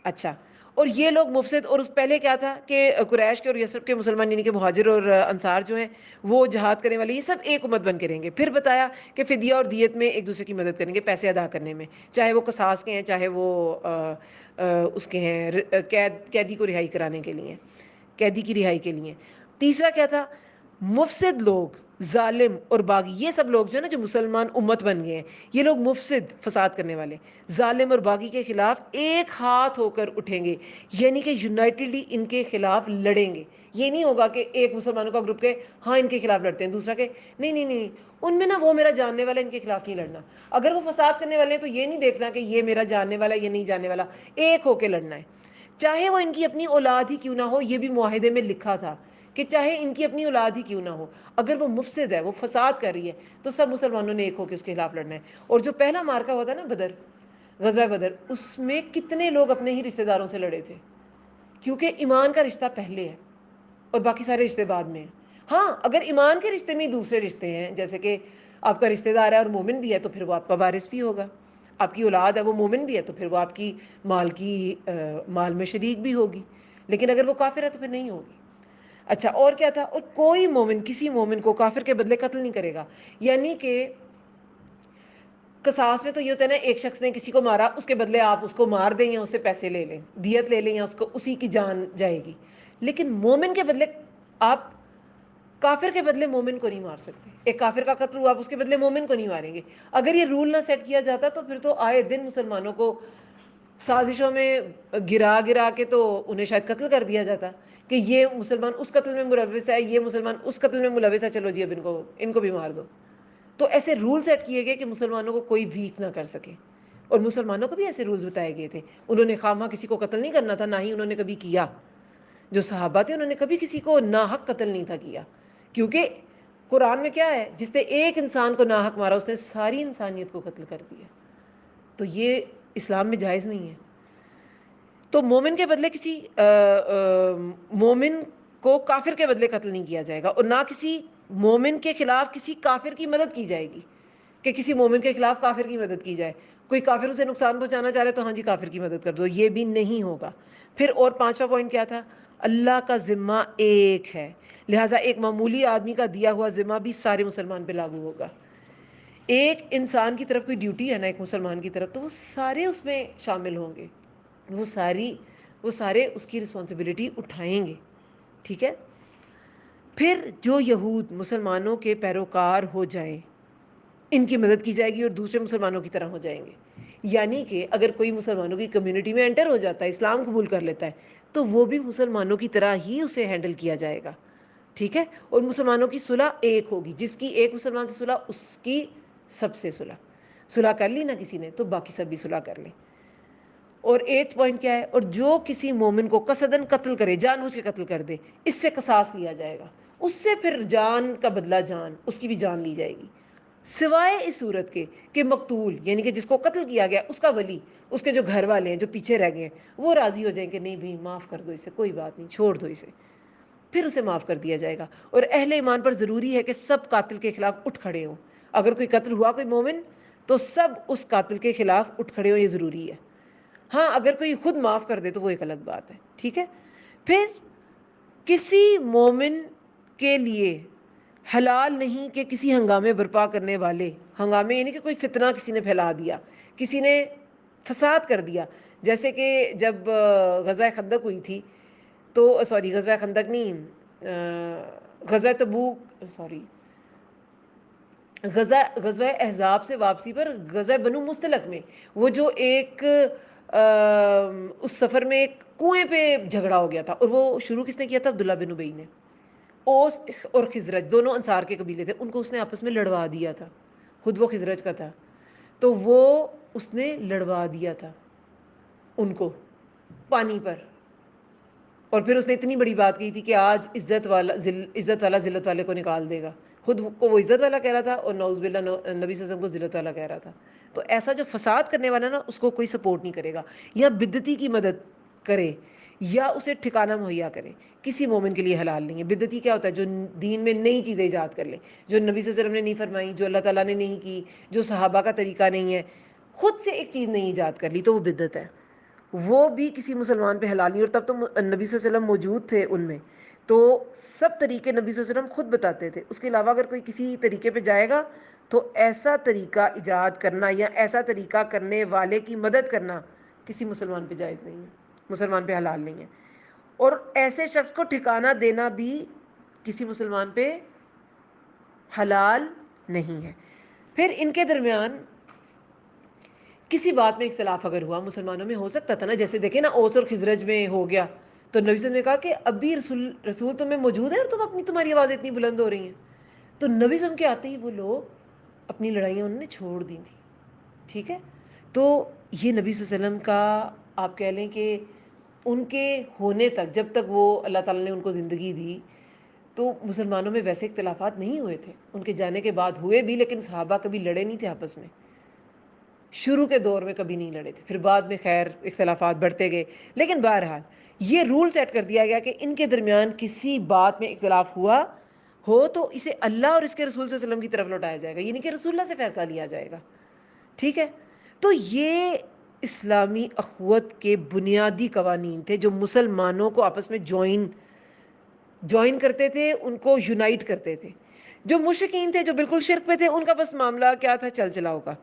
اچھا، اور یہ لوگ مفسد، اور اس پہلے کیا تھا کہ قریش کے اور یثرب کے مسلمان، یعنی کہ مہاجر اور انصار جو ہیں وہ جہاد کرنے والے، یہ سب ایک امت بن کے رہیں گے۔ پھر بتایا کہ فدیہ اور دیت میں ایک دوسرے کی مدد کریں گے، پیسے ادا کرنے میں، چاہے وہ قصاص کے ہیں چاہے وہ اس کے ہیں قیدی کو رہائی کرانے کے لیے، قیدی کی رہائی کے لیے۔ تیسرا کیا تھا؟ مفسد لوگ ظالم اور باغی، یہ سب لوگ جو ہے نا جو مسلمان امت بن گئے ہیں، یہ لوگ مفسد، فساد کرنے والے، ظالم اور باغی کے خلاف ایک ہاتھ ہو کر اٹھیں گے، یعنی کہ یونائٹڈلی ان کے خلاف لڑیں گے۔ یہ نہیں ہوگا کہ ایک مسلمانوں کا گروپ کے ہاں ان کے خلاف لڑتے ہیں، دوسرا کہ نہیں نہیں نہیں ان میں نا وہ میرا جاننے والا، ان کے خلاف نہیں لڑنا۔ اگر وہ فساد کرنے والے ہیں تو یہ نہیں دیکھنا کہ یہ میرا جاننے والا یہ نہیں جاننے والا، ایک ہو کے لڑنا ہے، چاہے وہ ان کی اپنی اولاد ہی کیوں نہ ہو۔ یہ بھی معاہدے میں لکھا تھا کہ چاہے ان کی اپنی اولاد ہی کیوں نہ ہو، اگر وہ مفسد ہے، وہ فساد کر رہی ہے، تو سب مسلمانوں نے ایک ہو کے اس کے خلاف لڑنا ہے۔ اور جو پہلا مارکا ہوا تھا نا بدر، غزوہ بدر، اس میں کتنے لوگ اپنے ہی رشتہ داروں سے لڑے تھے، کیونکہ ایمان کا رشتہ پہلے ہے اور باقی سارے رشتے بعد میں ہیں۔ ہاں اگر ایمان کے رشتے میں دوسرے رشتے ہیں، جیسے کہ آپ کا رشتہ دار ہے اور مومن بھی ہے، تو پھر وہ آپ کا وارث بھی ہوگا۔ آپ کی اولاد ہے وہ مومن بھی ہے تو پھر وہ آپ کی مال میں شریک بھی ہوگی، لیکن اگر وہ کافر ہے تو پھر نہیں ہوگی۔ اچھا اور کیا تھا؟ اور کوئی مومن کسی مومن کو کافر کے بدلے قتل نہیں کرے گا، یعنی کہ قصاص میں تو یہ ہوتا ہے نا، ایک شخص نے کسی کو مارا، اس کے بدلے آپ اس کو مار دیں یا اس سے پیسے لے لیں، دیت لے لیں، یا اس کو اسی کی جان جائے گی۔ لیکن مومن کے بدلے آپ کافر کے بدلے مومن کو نہیں مار سکتے۔ ایک کافر کا قتل ہوا، آپ اس کے بدلے مومن کو نہیں ماریں گے۔ اگر یہ رول نہ سیٹ کیا جاتا تو پھر تو آئے دن مسلمانوں کو سازشوں میں گرا گرا کے تو انہیں شاید قتل کر دیا جاتا، کہ یہ مسلمان اس قتل میں ملوث ہے، یہ مسلمان اس قتل میں ملوث ہے، چلو جی اب ان کو بھی مار دو۔ تو ایسے رول سیٹ کیے گئے کہ مسلمانوں کو کوئی ویک نہ کر سکے، اور مسلمانوں کو بھی ایسے رولز بتائے گئے تھے۔ انہوں نے خواہ کسی کو قتل نہیں کرنا تھا، نہ ہی انہوں نے کبھی کیا۔ جو صحابہ تھے انہوں نے کبھی کسی کو ناحق قتل نہیں تھا کیا، کیونکہ قرآن میں کیا ہے، جس نے ایک انسان کو ناحق مارا اس نے ساری انسانیت کو قتل کر دیا۔ تو یہ اسلام میں جائز نہیں ہے۔ تو مومن کے بدلے کسی مومن کو کافر کے بدلے قتل نہیں کیا جائے گا، اور نہ کسی مومن کے خلاف کسی کافر کی مدد کی جائے گی، کہ کسی مومن کے خلاف کافر کی مدد کی جائے۔ کوئی کافر اسے نقصان پہنچانا چاہ رہے تو ہاں جی کافر کی مدد کر دو، یہ بھی نہیں ہوگا۔ پھر اور پانچواں پوائنٹ کیا تھا؟ اللہ کا ذمہ ایک ہے، لہٰذا ایک معمولی آدمی کا دیا ہوا ذمہ بھی سارے مسلمان پہ لاگو ہوگا۔ ایک انسان کی طرف کوئی ڈیوٹی ہے نا ایک مسلمان کی طرف، تو وہ سارے اس میں شامل ہوں گے، وہ سارے اس کی رسپانسبلٹی اٹھائیں گے، ٹھیک ہے۔ پھر جو یہود مسلمانوں کے پیروکار ہو جائیں ان کی مدد کی جائے گی اور دوسرے مسلمانوں کی طرح ہو جائیں گے، یعنی کہ اگر کوئی مسلمانوں کی کمیونٹی میں انٹر ہو جاتا ہے، اسلام قبول کر لیتا ہے، تو وہ بھی مسلمانوں کی طرح ہی اسے ہینڈل کیا جائے گا، ٹھیک ہے۔ اور مسلمانوں کی صلح ایک ہوگی، جس کی ایک مسلمان سے صلح اس کی سب سے صلح کر لی نا کسی نے، تو باقی سب بھی صلح کر لیں۔ اور 8 پوائنٹ کیا ہے؟ اور جو کسی مومن کو قصدن قتل کرے، جان بوجھ کے قتل کر دے، اس سے قصاص لیا جائے گا، اس سے پھر جان کا بدلہ جان، اس کی بھی جان لی جائے گی، سوائے اس صورت کے کہ مقتول یعنی کہ جس کو قتل کیا گیا اس کا ولی، اس کے جو گھر والے ہیں جو پیچھے رہ گئے ہیں، وہ راضی ہو جائیں کہ نہیں بھی معاف کر دو اسے، کوئی بات نہیں، چھوڑ دو اسے، پھر اسے معاف کر دیا جائے گا۔ اور اہل ایمان پر ضروری ہے کہ سب قاتل کے خلاف اٹھ کھڑے ہوں۔ اگر کوئی قتل ہوا کوئی مومن تو سب اس قاتل کے خلاف اٹھ کھڑے ہوں، یہ ضروری ہے۔ ہاں اگر کوئی خود معاف کر دے تو وہ ایک الگ بات ہے، ٹھیک ہے۔ پھر کسی مومن کے لیے حلال نہیں کہ کسی ہنگامے برپا کرنے والے، ہنگامے یعنی کہ کوئی فتنہ کسی نے پھیلا دیا، کسی نے فساد کر دیا، جیسے کہ جب غزوہ خندق ہوئی تھی تو غزوہ خندق نہیں، غزوہ تبوک، غزوہ احزاب سے واپسی پر غزوہ بنو مستلق میں، وہ جو ایک اس سفر میں ایک کنویں پہ جھگڑا ہو گیا تھا، اور وہ شروع کس نے کیا تھا؟ عبداللہ بن ابی نے۔ اوس اور خزرج دونوں انصار کے قبیلے تھے، ان کو اس نے آپس میں لڑوا دیا تھا، خود وہ خزرج کا تھا، تو وہ اس نے لڑوا دیا تھا ان کو پانی پر، اور پھر اس نے اتنی بڑی بات کی تھی کہ آج عزت والا ذلت والے کو نکال دے گا، خود کو وہ عزت والا کہہ رہا تھا اور نعوذ باللہ نبی صلی اللہ علیہ وسلم کو ذلت والا کہہ رہا تھا۔ تو ایسا جو فساد کرنے والا نا اس کو کوئی سپورٹ نہیں کرے گا، یا بدعتی کی مدد کرے یا اسے ٹھکانہ مہیا کرے، کسی مومن کے لیے حلال نہیں ہے۔ بدعتی کیا ہوتا ہے؟ جو دین میں نئی چیزیں ایجاد کر لے، جو نبی صلی اللہ علیہ وسلم نے نہیں فرمائی، جو اللہ تعالیٰ نے نہیں کی، جو صحابہ کا طریقہ نہیں ہے، خود سے ایک چیز نہیں ایجاد کر لی تو وہ بدعت ہے، وہ بھی کسی مسلمان پہ حلال نہیں۔ اور تب تو نبی صلی اللہ علیہ وسلم موجود تھے ان میں، تو سب طریقے نبی صلی اللہ علیہ وسلم خود بتاتے تھے، اس کے علاوہ اگر کوئی کسی طریقے پہ جائے گا تو ایسا طریقہ ایجاد کرنا یا ایسا طریقہ کرنے والے کی مدد کرنا کسی مسلمان پہ جائز نہیں ہے، مسلمان پہ حلال نہیں ہے۔ اور ایسے شخص کو ٹھکانہ دینا بھی کسی مسلمان پہ حلال نہیں ہے. پھر ان کے درمیان کسی بات میں اختلاف اگر ہوا, مسلمانوں میں ہو سکتا تھا نا, جیسے دیکھیں نا اوس اور خزرج میں ہو گیا, تو نبی صلی اللہ علیہ وسلم نے کہا کہ ابھی رسول تمہیں موجود ہے اور تمہاری آوازیں اتنی بلند ہو رہی ہیں. تو نبی صلی اللہ علیہ وسلم کے آتے ہی وہ لوگ اپنی لڑائیاں انہوں نے چھوڑ دی تھیں. ٹھیک ہے, تو یہ نبی صلی اللہ علیہ وسلم کا آپ کہہ لیں کہ ان کے ہونے تک, جب تک وہ اللہ تعالیٰ نے ان کو زندگی دی, تو مسلمانوں میں ویسے اختلافات نہیں ہوئے تھے. ان کے جانے کے بعد ہوئے بھی, لیکن صحابہ کبھی لڑے نہیں تھے آپس میں, شروع کے دور میں کبھی نہیں لڑے تھے. پھر بعد میں خیر اختلافات بڑھتے گئے, لیکن بہرحال یہ رول سیٹ کر دیا گیا کہ ان کے درمیان کسی بات میں اختلاف ہوا ہو تو اسے اللہ اور اس کے رسول صلی اللہ علیہ وسلم کی طرف لوٹایا جائے گا, یعنی کہ رسول اللہ سے فیصلہ لیا جائے گا. ٹھیک ہے, تو یہ اسلامی اخوت کے بنیادی قوانین تھے جو مسلمانوں کو آپس میں جوائن کرتے تھے, ان کو یونائٹ کرتے تھے. جو مشرکین تھے, جو بالکل شرک پہ تھے, ان کا بس معاملہ کیا تھا, چل چلاؤ کا.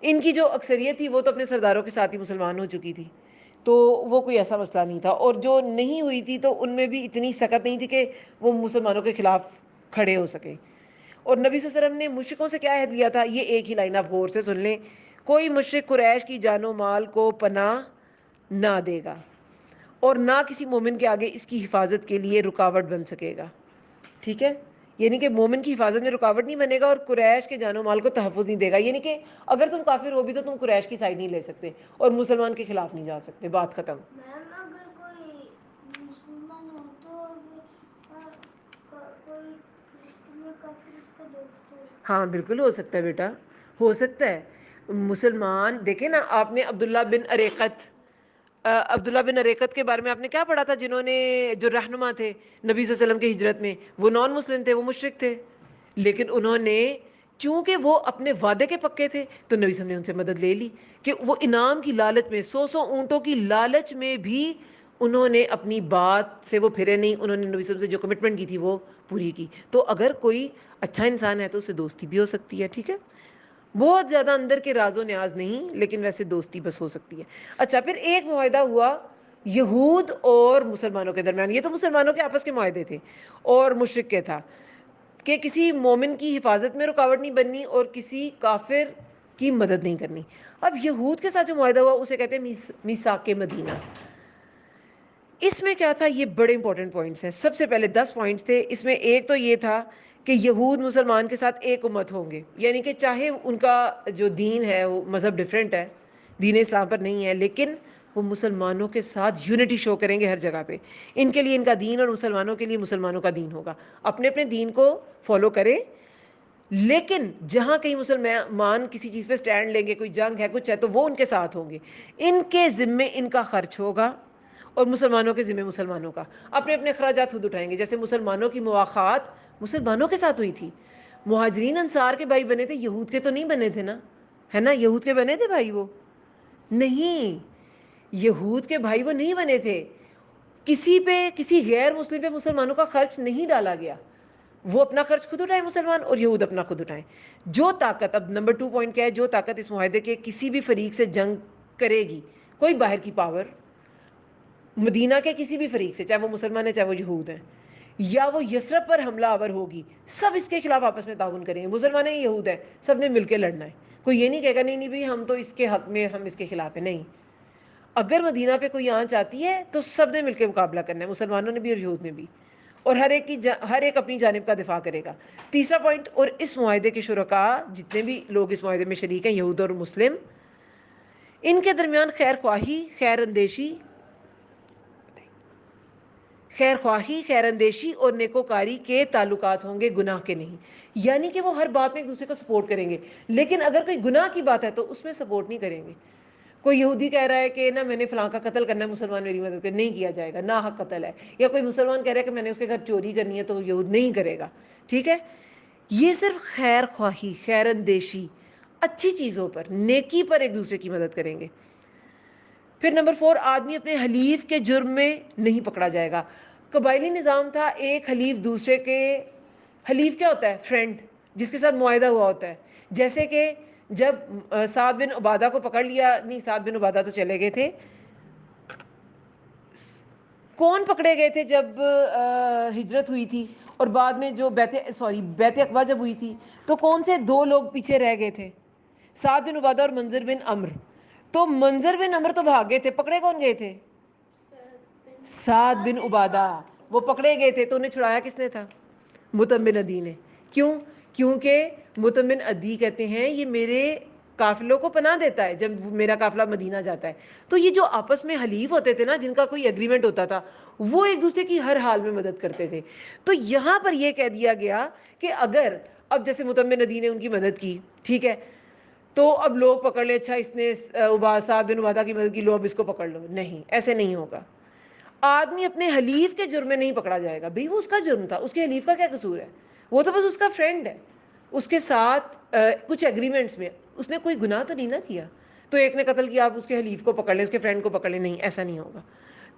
ان کی جو اکثریت تھی وہ تو اپنے سرداروں کے ساتھ ہی مسلمان ہو چکی تھی, تو وہ کوئی ایسا مسئلہ نہیں تھا. اور جو نہیں ہوئی تھی تو ان میں بھی اتنی سخت نہیں تھی کہ وہ مسلمانوں کے خلاف کھڑے ہو سکے. اور نبی صلی اللہ علیہ وسلم نے مشرکوں سے کیا عہد لیا تھا, یہ ایک ہی لائن آپ غور سے سن لیں, کوئی مشرک قریش کی جان و مال کو پناہ نہ دے گا اور نہ کسی مومن کے آگے اس کی حفاظت کے لیے رکاوٹ بن سکے گا. ٹھیک ہے, یعنی کہ مومن کی حفاظت میں رکاوٹ نہیں بنے گا اور قریش کے جان و مال کو تحفظ نہیں دے گا. یعنی کہ اگر تم کافر ہو بھی تو تم قریش کی سائڈ نہیں لے سکتے اور مسلمان کے خلاف نہیں جا سکتے, بات ختم. میم اگر کوئی مسلمان ہو تو کوئی کرسچن یا کافر اس کا دوست ہو. ہاں بالکل ہو سکتا ہے بیٹا, ہو سکتا ہے. مسلمان دیکھیں نا, آپ نے عبداللہ بن اریقت کے بارے میں آپ نے کیا پڑھا تھا, جنہوں نے جو رہنما تھے نبی صلی اللہ علیہ وسلم کی ہجرت میں, وہ نان مسلم تھے, وہ مشرک تھے, لیکن انہوں نے چونکہ وہ اپنے وعدے کے پکے تھے تو نبی صلی اللہ علیہ وسلم نے ان سے مدد لے لی کہ وہ انعام کی لالچ میں, 100 اونٹوں کی لالچ میں بھی انہوں نے اپنی بات سے وہ پھرے نہیں, انہوں نے نبی صلی اللہ علیہ وسلم سے جو کمٹمنٹ کی تھی وہ پوری کی. تو اگر کوئی اچھا انسان ہے تو اسے دوستی بھی ہو سکتی ہے. ٹھیک ہے, بہت زیادہ اندر کے راز و نیاز نہیں, لیکن ویسے دوستی بس ہو سکتی ہے. اچھا, پھر ایک معاہدہ ہوا یہود اور مسلمانوں کے درمیان. یہ تو مسلمانوں کے آپس کے معاہدے تھے اور مشرک کے تھا کہ کسی مومن کی حفاظت میں رکاوٹ نہیں بننی اور کسی کافر کی مدد نہیں کرنی. اب یہود کے ساتھ جو معاہدہ ہوا اسے کہتے ہیں میثاق مدینہ. اس میں کیا تھا, یہ بڑے امپورٹنٹ پوائنٹس ہیں. سب سے پہلے 10 پوائنٹس تھے اس میں. ایک تو یہ تھا کہ یہود مسلمان کے ساتھ ایک امت ہوں گے, یعنی کہ چاہے ان کا جو دین ہے وہ مذہب ڈیفرنٹ ہے, دین اسلام پر نہیں ہے, لیکن وہ مسلمانوں کے ساتھ یونٹی شو کریں گے ہر جگہ پہ. ان کے لیے ان کا دین اور مسلمانوں کے لیے مسلمانوں کا دین ہوگا. اپنے اپنے دین کو فالو کریں, لیکن جہاں کہیں مسلمان کسی چیز پہ سٹینڈ لیں گے, کوئی جنگ ہے کچھ ہے, تو وہ ان کے ساتھ ہوں گے. ان کے ذمے ان کا خرچ ہوگا اور مسلمانوں کے ذمے مسلمانوں کا. اپنے اپنے اخراجات خود اٹھائیں گے. جیسے مسلمانوں کی مواخات مسلمانوں کے ساتھ ہوئی تھی, مہاجرین انصار کے بھائی بنے تھے, یہود کے تو نہیں بنے تھے نا, ہے نا, یہود کے بنے تھے بھائی, وہ نہیں, یہود کے بھائی وہ نہیں بنے تھے. کسی پہ, کسی غیر مسلم پہ مسلمانوں کا خرچ نہیں ڈالا گیا. وہ اپنا خرچ خود اٹھائیں مسلمان, اور یہود اپنا خود اٹھائیں. جو طاقت, اب نمبر 2 پوائنٹ کیا ہے, جو طاقت اس معاہدے کے کسی بھی فریق سے جنگ کرے گی, کوئی باہر کی پاور, مدینہ کے کسی بھی فریق سے, چاہے وہ مسلمان ہیں چاہے وہ یہود ہیں, یا وہ یثرب پر حملہ آور ہوگی, سب اس کے خلاف آپس میں تعاون کریں گے. مسلمان ہیں, یہود ہیں, سب نے مل کے لڑنا ہے. کوئی یہ نہیں کہے گا نہیں نہیں بھائی ہم تو اس کے حق میں, ہم اس کے خلاف ہیں. نہیں, اگر مدینہ پہ کوئی آنچ آتی ہے تو سب نے مل کے مقابلہ کرنا ہے, مسلمانوں نے بھی اور یہود نے بھی, اور ہر ایک اپنی جانب کا دفاع کرے گا. تیسرا پوائنٹ, اور اس معاہدے کے شرکاء جتنے بھی لوگ اس معاہدے میں شریک ہیں, یہود اور مسلم, ان کے درمیان خیر خواہی, خیر اندیشی اور نیکوکاری کے تعلقات ہوں گے, گناہ کے نہیں. یعنی کہ وہ ہر بات میں ایک دوسرے کو سپورٹ کریں گے, لیکن اگر کوئی گناہ کی بات ہے تو اس میں سپورٹ نہیں کریں گے. کوئی یہودی کہہ رہا ہے کہ نا میں نے فلاں کا قتل کرنا ہے, مسلمان میری مدد کرے, نہیں کیا جائے گا, ناحق قتل ہے. یا کوئی مسلمان کہہ رہا ہے کہ میں نے اس کے گھر چوری کرنی ہے, تو یہود نہیں کرے گا. ٹھیک ہے, یہ صرف خیر خواہی, خیر اندیشی, اچھی چیزوں پر, نیکی پر ایک دوسرے کی مدد کریں گے. پھر نمبر 4, آدمی اپنے حلیف کے جرم میں نہیں پکڑا جائے گا. قبائلی نظام تھا, ایک حلیف دوسرے کے, حلیف کیا ہوتا ہے, فرینڈ, جس کے ساتھ معاہدہ ہوا ہوتا ہے. جیسے کہ جب سعد بن عبادہ کو پکڑ لیا, نہیں سعد بن عبادہ تو چلے گئے تھے, کون پکڑے گئے تھے جب ہجرت ہوئی تھی, اور بعد میں جو بیعت عقبہ جب ہوئی تھی تو کون سے دو لوگ پیچھے رہ گئے تھے؟ سعد بن عبادہ اور منظر بن عمر. تو منظر بن عمر تو بھاگ گئے تھے, پکڑے کون گئے تھے؟ سعد بن عبادہ. وہ پکڑے گئے تھے تو انہیں چھڑایا کس نے تھا؟ مطعم بن عدی نے. کیوں؟ کیونکہ مطعم بن عدی کہتے ہیں یہ میرے قافلوں کو پناہ دیتا ہے جب میرا قافلہ مدینہ جاتا ہے. تو یہ جو آپس میں حلیف ہوتے تھے نا, جن کا کوئی ایگریمنٹ ہوتا تھا, وہ ایک دوسرے کی ہر حال میں مدد کرتے تھے. تو یہاں پر یہ کہہ دیا گیا کہ اگر اب جیسے مطعم بن عدی نے ان کی مدد کی, ٹھیک ہے, تو اب لوگ پکڑ لے اچھا اس نے سعد بن عبادہ کی مدد کی, لو اب اس کو پکڑ لو. نہیں, ایسے نہیں ہوگا. آدمی اپنے حلیف کے جرم میں نہیں پکڑا جائے گا. بھئی وہ اس کا جرم تھا, اس کے حلیف کا کیا قصور ہے؟ وہ تو بس اس کا فرینڈ ہے, اس کے ساتھ کچھ ایگریمنٹس میں اس نے کوئی گناہ تو نہیں نہ کیا. تو ایک نے قتل کیا, آپ اس کے حلیف کو پکڑ لیں, اس کے فرینڈ کو پکڑ لیں. نہیں, ایسا نہیں ہوگا.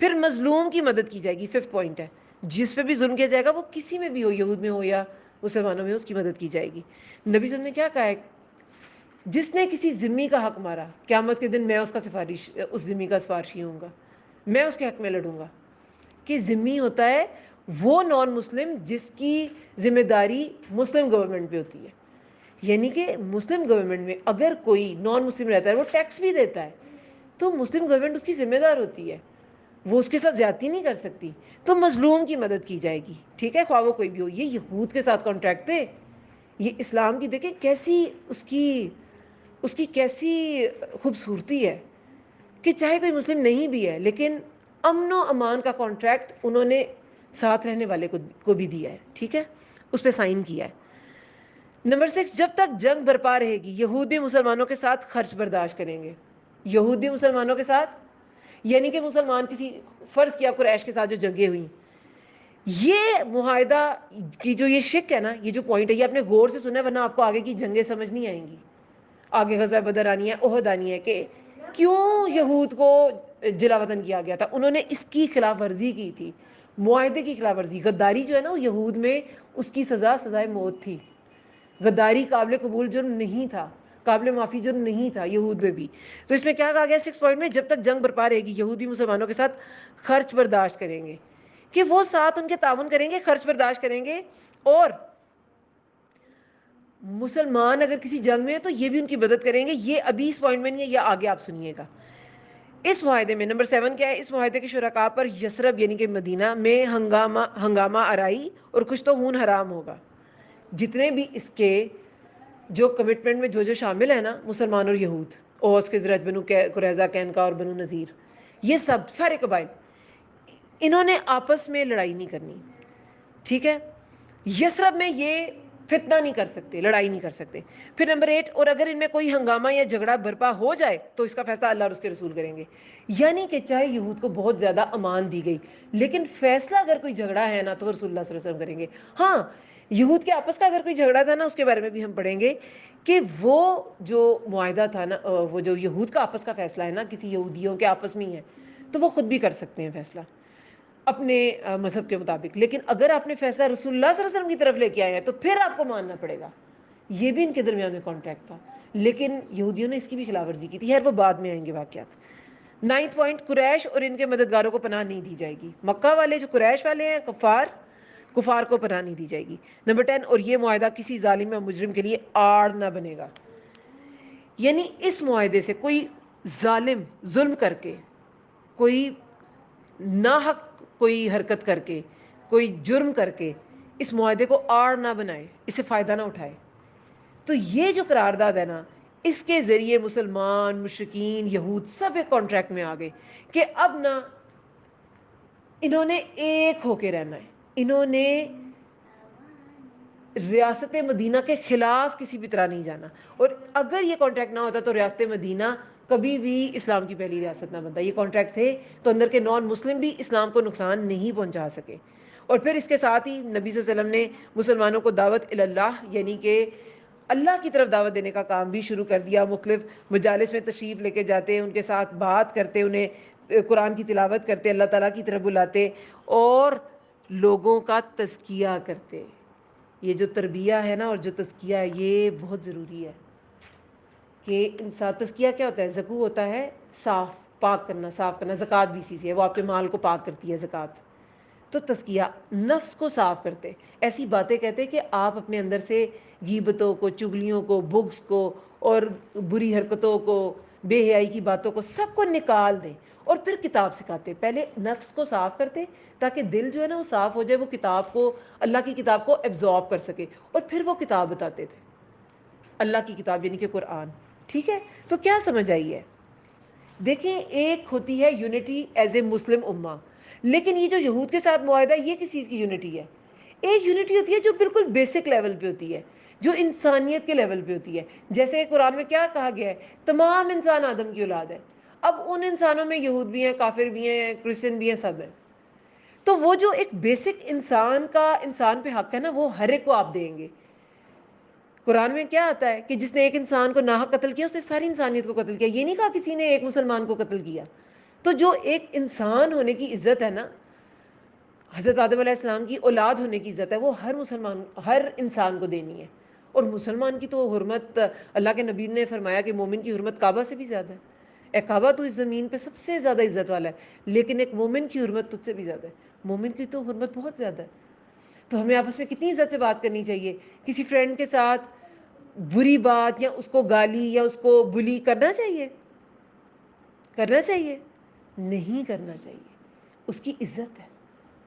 پھر مظلوم کی مدد کی جائے گی. 5th پوائنٹ ہے, جس پہ بھی ظلم کیا جائے گا وہ کسی میں بھی ہو, یہود میں ہو یا مسلمانوں میں, اس کی مدد کی جائے گی. نبی صلی اللہ علیہ وسلم نے کیا کہا ہے؟ جس نے کسی ذمی کا حق مارا, قیامت کے دن میں اس ذمی کا سفارشی ہوں گا, میں اس کے حق میں لڑوں گا. کہ ذمی ہوتا ہے وہ نان مسلم جس کی ذمہ داری مسلم گورنمنٹ پہ ہوتی ہے. یعنی کہ مسلم گورنمنٹ میں اگر کوئی نان مسلم رہتا ہے, وہ ٹیکس بھی دیتا ہے, تو مسلم گورنمنٹ اس کی ذمہ دار ہوتی ہے, وہ اس کے ساتھ زیادتی نہیں کر سکتی. تو مظلوم کی مدد کی جائے گی, ٹھیک ہے, خواہ وہ کوئی بھی ہو. یہ یہود کے ساتھ کانٹریکٹ تھے. یہ اسلام کی دیکھیں کیسی اس کی کیسی خوبصورتی ہے کہ چاہے کوئی مسلم نہیں بھی ہے لیکن امن و امان کا کانٹریکٹ انہوں نے ساتھ رہنے والے کو بھی دیا ہے, ٹھیک ہے, اس پہ سائن کیا ہے. نمبر 6, جب تک جنگ برپا رہے گی یہود بھی مسلمانوں کے ساتھ خرچ برداشت کریں گے. یہود بھی مسلمانوں کے ساتھ, یعنی کہ مسلمان کسی, فرض کیا قریش کے ساتھ جو جنگیں ہوئیں, یہ معاہدہ کی جو یہ شک ہے نا, یہ جو پوائنٹ ہے, یہ آپ نے غور سے سنا ہے, ورنہ آپ کو آگے کی جنگیں سمجھ نہیں آئیں گی. آگے غزوہ بدر آنی ہے, احد آنی ہے, کہ کیوں یہود کو جلا وطن کیا گیا تھا. انہوں نے اس کی خلاف ورزی کی تھی, معاہدے کی خلاف ورزی. غداری جو ہے نا, وہ یہود میں اس کی سزائے موت تھی. غداری قابل قبول جرم نہیں تھا, قابل معافی جرم نہیں تھا یہود میں بھی. تو اس میں کیا کہا گیا 6 پوائنٹ میں, جب تک جنگ برپا رہے گی یہود بھی مسلمانوں کے ساتھ خرچ برداشت کریں گے, کہ وہ ساتھ ان کے تعاون کریں گے, خرچ برداشت کریں گے. اور مسلمان اگر کسی جنگ میں ہے تو یہ بھی ان کی مدد کریں گے. یہ ابھی اس پوائنٹ میں نہیں ہے, یہ آگے آپ سنیے گا. اس معاہدے میں نمبر 7 کیا ہے؟ اس معاہدے کے شرکاء پر یثرب یعنی کہ مدینہ میں ہنگامہ آرائی اور کچھ تو خون حرام ہوگا. جتنے بھی اس کے جو کمٹمنٹ میں جو شامل ہیں نا, مسلمان اور یہود, اوس خزرج, بنو قریظہ, قینقاع اور بنو نذیر, یہ سب سارے قبائل, انہوں نے آپس میں لڑائی نہیں کرنی, ٹھیک ہے. یثرب میں یہ فتنہ نہیں کر سکتے, لڑائی نہیں کر سکتے. پھر نمبر 8, اور اگر ان میں کوئی ہنگامہ یا جھگڑا برپا ہو جائے تو اس کا فیصلہ اللہ اور اس کے رسول کریں گے. یعنی کہ چاہے یہود کو بہت زیادہ امان دی گئی, لیکن فیصلہ اگر کوئی جھگڑا ہے نا تو رسول اللہ صلی اللہ علیہ وسلم کریں گے. ہاں, یہود کے آپس کا اگر کوئی جھگڑا تھا نا, اس کے بارے میں بھی ہم پڑھیں گے کہ وہ جو معاہدہ تھا نا, وہ جو یہود کا آپس کا فیصلہ ہے نا, کسی یہودیوں کے آپس میں ہی ہے, تو وہ خود بھی کر سکتے ہیں فیصلہ اپنے مذہب کے مطابق. لیکن اگر آپ نے فیصلہ رسول اللہ صلی اللہ علیہ وسلم کی طرف لے کے آئے ہیں تو پھر آپ کو ماننا پڑے گا. یہ بھی ان کے درمیان میں کانٹریکٹ تھا, لیکن یہودیوں نے اس کی بھی خلاف ورزی کی تھی. خیر وہ بعد میں آئیں گے واقعات. 9 پوائنٹ, قریش اور ان کے مددگاروں کو پناہ نہیں دی جائے گی. مکہ والے جو قریش والے ہیں, کفار کو پناہ نہیں دی جائے گی. نمبر 10, اور یہ معاہدہ کسی ظالم یا مجرم کے لیے آڑ نہ بنے گا. یعنی اس معاہدے سے کوئی ظالم ظلم کر کے, کوئی ناحق کوئی حرکت کر کے, کوئی جرم کر کے اس معاہدے کو آڑ نہ بنائے, اس سے فائدہ نہ اٹھائے. تو یہ جو قرارداد ہے نا, اس کے ذریعے مسلمان, مشرکین, یہود سب ایک کانٹریکٹ میں آ گئے کہ اب نا انہوں نے ایک ہو کے رہنا ہے. انہوں نے ریاست مدینہ کے خلاف کسی بھی طرح نہیں جانا. اور اگر یہ کانٹریکٹ نہ ہوتا تو ریاست مدینہ کبھی بھی اسلام کی پہلی ریاست نہ بنتا. یہ کانٹریکٹ تھے تو اندر کے نان مسلم بھی اسلام کو نقصان نہیں پہنچا سکے. اور پھر اس کے ساتھ ہی نبی صلی اللہ علیہ وسلم نے مسلمانوں کو دعوت اللہ, یعنی کہ اللہ کی طرف دعوت دینے کا کام بھی شروع کر دیا. مختلف مجالس میں تشریف لے کے جاتے, ان کے ساتھ بات کرتے, انہیں قرآن کی تلاوت کرتے, اللہ تعالیٰ کی طرف بلاتے اور لوگوں کا تزکیہ کرتے. یہ جو تربیہ ہے نا اور جو تزکیہ ہے, یہ بہت ضروری ہے. کہ انسان, تزکیہ کیا ہوتا ہے؟ زکو ہوتا ہے صاف, پاک کرنا, صاف کرنا. زکوٰۃ بھی اسی سے ہے, وہ آپ کے مال کو پاک کرتی ہے زکوٰۃ. تو تزکیہ نفس کو صاف کرتے، ایسی باتیں کہتے کہ آپ اپنے اندر سے غیبتوں کو، چغلیوں کو، بغض کو اور بری حرکتوں کو، بے حیائی کی باتوں کو، سب کو نکال دیں، اور پھر کتاب سکھاتے. پہلے نفس کو صاف کرتے تاکہ دل جو ہے نا وہ صاف ہو جائے، وہ کتاب کو، اللہ کی کتاب کو ایبزارب کر سکے، اور پھر وہ کتاب بتاتے تھے، اللہ کی کتاب یعنی کہ قرآن. ٹھیک ہے، تو کیا سمجھ آئی ہے؟ دیکھیں، ایک ہوتی ہے یونٹی ایز اے مسلم امہ، لیکن یہ جو یہود کے ساتھ معاہدہ ہے، یہ کس چیز کی یونٹی ہے؟ ایک یونٹی ہوتی ہے جو بالکل بیسک لیول پہ ہوتی ہے، جو انسانیت کے لیول پہ ہوتی ہے. جیسے قرآن میں کیا کہا گیا ہے؟ تمام انسان آدم کی اولاد ہے. اب ان انسانوں میں یہود بھی ہیں، کافر بھی ہیں، کرسچن بھی ہیں، سب ہیں. تو وہ جو ایک بیسک انسان کا انسان پہ حق ہے نا، وہ ہر ایک کو آپ دیں گے. قرآن میں کیا آتا ہے کہ جس نے ایک انسان کو ناحق قتل کیا، اس نے ساری انسانیت کو قتل کیا. یہ نہیں کہا کسی نے ایک مسلمان کو قتل کیا. تو جو ایک انسان ہونے کی عزت ہے نا، حضرت آدم علیہ السلام کی اولاد ہونے کی عزت ہے، وہ ہر مسلمان، ہر انسان کو دینی ہے. اور مسلمان کی تو حرمت، اللہ کے نبی نے فرمایا کہ مومن کی حرمت کعبہ سے بھی زیادہ ہے. اے کعبہ، تو اس زمین پہ سب سے زیادہ عزت والا ہے، لیکن ایک مومن کی حرمت تجھ سے بھی زیادہ ہے. مومن کی تو حرمت بہت زیادہ ہے. تو ہمیں آپس میں کتنی عزت سے بات کرنی چاہیے. کسی فرینڈ کے ساتھ بری بات یا اس کو گالی یا اس کو بلی کرنا چاہیے؟ کرنا چاہیے؟ نہیں کرنا چاہیے. اس کی عزت ہے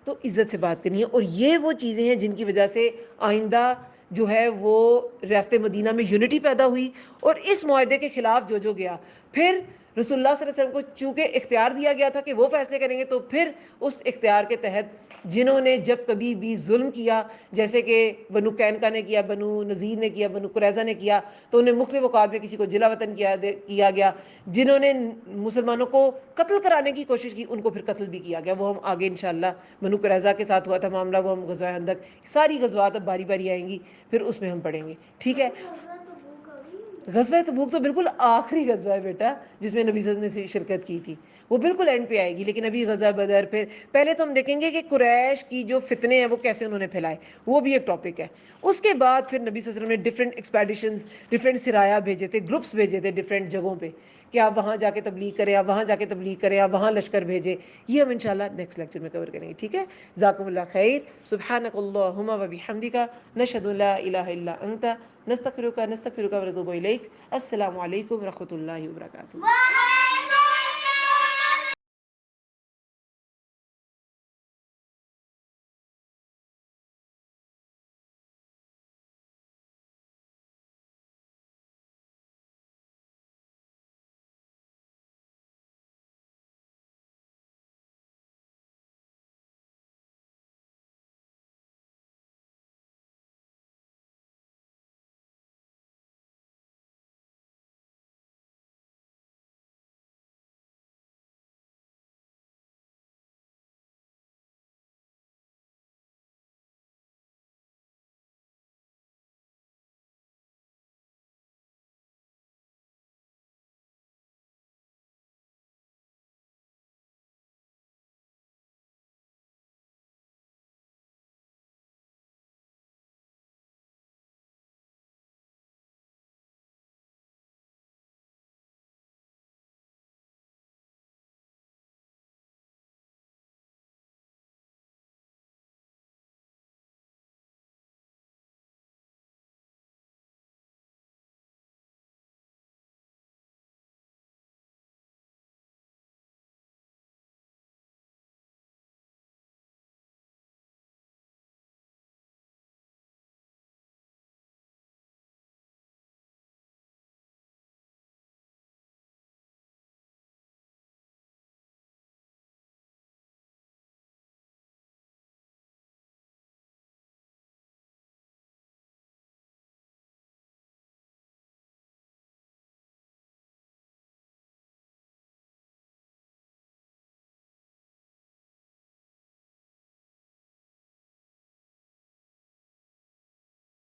تو عزت سے بات کرنی ہے. اور یہ وہ چیزیں ہیں جن کی وجہ سے آئندہ جو ہے وہ ریاست مدینہ میں یونٹی پیدا ہوئی. اور اس معاہدے کے خلاف جو گیا، پھر رسول اللہ صلی اللہ علیہ وسلم کو چونکہ اختیار دیا گیا تھا کہ وہ فیصلے کریں گے، تو پھر اس اختیار کے تحت جنہوں نے جب کبھی بھی ظلم کیا، جیسے کہ بنو قینقاع نے کیا، بنو نذیر نے کیا، بنو قریظہ نے کیا، تو انہیں مختلف اوقات میں کسی کو جلا وطن کیا گیا. جنہوں نے مسلمانوں کو قتل کرانے کی کوشش کی، ان کو پھر قتل بھی کیا گیا. وہ ہم آگے انشاءاللہ، بنو قریظہ کے ساتھ ہوا تھا معاملہ، وہ ہم غزوہ خندق، ساری غزوات اب باری باری آئیں گی، پھر اس میں ہم پڑھیں گے. ٹھیک ہے. غزوہ تبوک تو بالکل آخری غزوہ ہے بیٹا، جس میں نبی صلی اللہ علیہ وسلم نے شرکت کی تھی، وہ بالکل اینڈ پہ آئے گی. لیکن ابھی غزوہ بدر، پھر پہلے تو ہم دیکھیں گے کہ قریش کی جو فتنے ہیں وہ کیسے انہوں نے پھیلائے، وہ بھی ایک ٹاپک ہے. اس کے بعد پھر نبی صلی اللہ علیہ وسلم نے ڈفرینٹ ایکسپیڈیشنز، ڈفرینٹ سرایا بھیجے تھے، گروپس بھیجے تھے ڈفرینٹ جگہوں پہ، کہ آپ وہاں جا کے تبلیغ کریں، آپ وہاں جا کے تبلیغ کریں، آپ وہاں لشکر بھیجیں. یہ ہم انشاءاللہ نیکسٹ لیکچر میں کور کریں گے. ٹھیک ہے. جزاکم اللہ خیر. سبحانک اللہم و بحمدک، نشہد ان لا الہ الا انت، نستغفرک ونتوب الیک. السلام علیکم ورحمۃ اللہ وبرکاتہ.